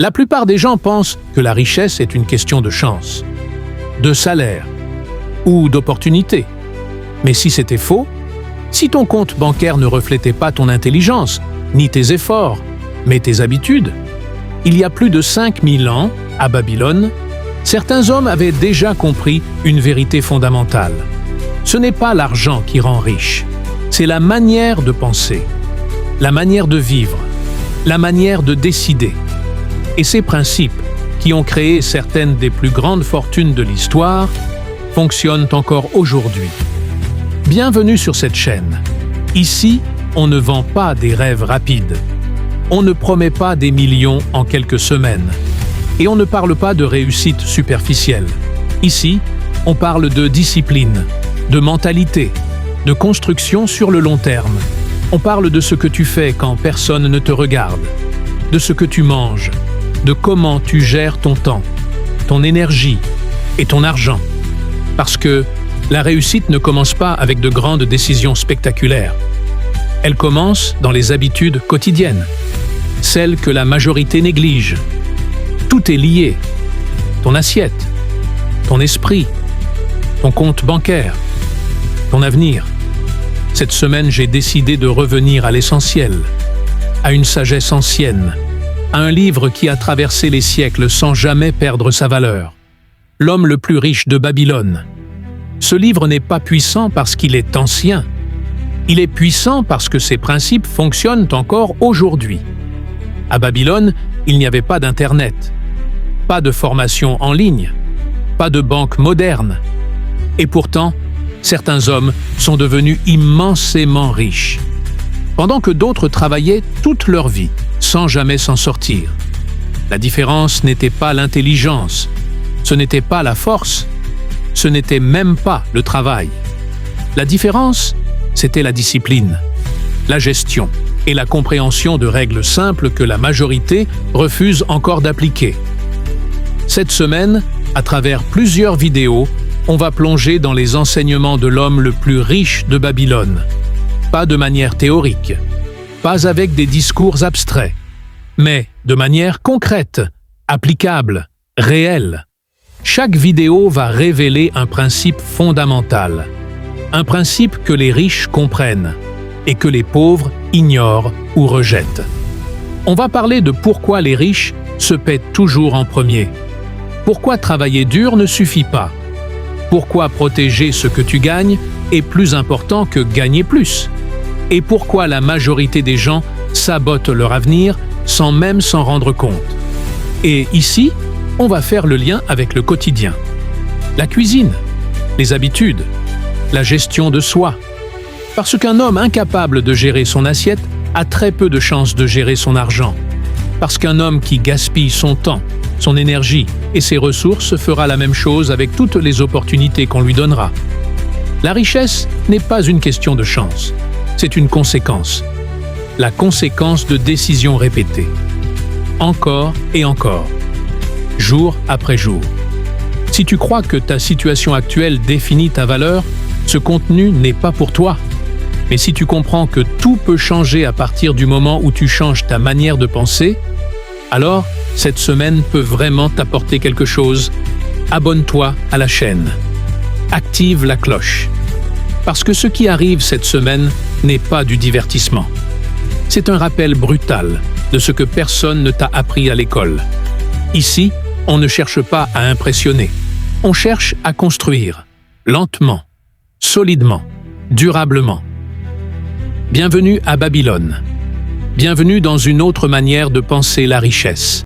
La plupart des gens pensent que la richesse est une question de chance, de salaire ou d'opportunité. Mais si c'était faux, si ton compte bancaire ne reflétait pas ton intelligence, ni tes efforts, mais tes habitudes, il y a plus de 5000 ans, à Babylone, certains hommes avaient déjà compris une vérité fondamentale. Ce n'est pas l'argent qui rend riche, c'est la manière de penser, la manière de vivre, la manière de décider. Et ces principes, qui ont créé certaines des plus grandes fortunes de l'histoire, fonctionnent encore aujourd'hui. Bienvenue sur cette chaîne. Ici, on ne vend pas des rêves rapides. On ne promet pas des millions en quelques semaines. Et on ne parle pas de réussite superficielle. Ici, on parle de discipline, de mentalité, de construction sur le long terme. On parle de ce que tu fais quand personne ne te regarde, de ce que tu manges, de comment tu gères ton temps, ton énergie et ton argent. Parce que la réussite ne commence pas avec de grandes décisions spectaculaires. Elle commence dans les habitudes quotidiennes, celles que la majorité néglige. Tout est lié. Ton assiette, ton esprit, ton compte bancaire, ton avenir. Cette semaine, j'ai décidé de revenir à l'essentiel, à une sagesse ancienne, à un livre qui a traversé les siècles sans jamais perdre sa valeur. L'homme le plus riche de Babylone. Ce livre n'est pas puissant parce qu'il est ancien. Il est puissant parce que ses principes fonctionnent encore aujourd'hui. À Babylone, il n'y avait pas d'Internet, pas de formation en ligne, pas de banque moderne. Et pourtant, certains hommes sont devenus immensément riches, pendant que d'autres travaillaient toute leur vie, sans jamais s'en sortir. La différence n'était pas l'intelligence, ce n'était pas la force, ce n'était même pas le travail. La différence, c'était la discipline, la gestion et la compréhension de règles simples que la majorité refuse encore d'appliquer. Cette semaine, à travers plusieurs vidéos, on va plonger dans les enseignements de l'homme le plus riche de Babylone. Pas de manière théorique, pas avec des discours abstraits, mais de manière concrète, applicable, réelle. Chaque vidéo va révéler un principe fondamental, un principe que les riches comprennent et que les pauvres ignorent ou rejettent. On va parler de pourquoi les riches se paient toujours en premier, pourquoi travailler dur ne suffit pas, pourquoi protéger ce que tu gagnes est plus important que gagner plus, et pourquoi la majorité des gens sabotent leur avenir sans même s'en rendre compte. Et ici, on va faire le lien avec le quotidien, la cuisine, les habitudes, la gestion de soi. Parce qu'un homme incapable de gérer son assiette a très peu de chances de gérer son argent. Parce qu'un homme qui gaspille son temps, son énergie et ses ressources fera la même chose avec toutes les opportunités qu'on lui donnera. La richesse n'est pas une question de chance, c'est une conséquence. La conséquence de décisions répétées. Encore et encore. Jour après jour. Si tu crois que ta situation actuelle définit ta valeur, ce contenu n'est pas pour toi. Mais si tu comprends que tout peut changer à partir du moment où tu changes ta manière de penser, alors cette semaine peut vraiment t'apporter quelque chose. Abonne-toi à la chaîne. Active la cloche. Parce que ce qui arrive cette semaine n'est pas du divertissement. C'est un rappel brutal de ce que personne ne t'a appris à l'école. Ici, on ne cherche pas à impressionner. On cherche à construire, lentement, solidement, durablement. Bienvenue à Babylone. Bienvenue dans une autre manière de penser la richesse.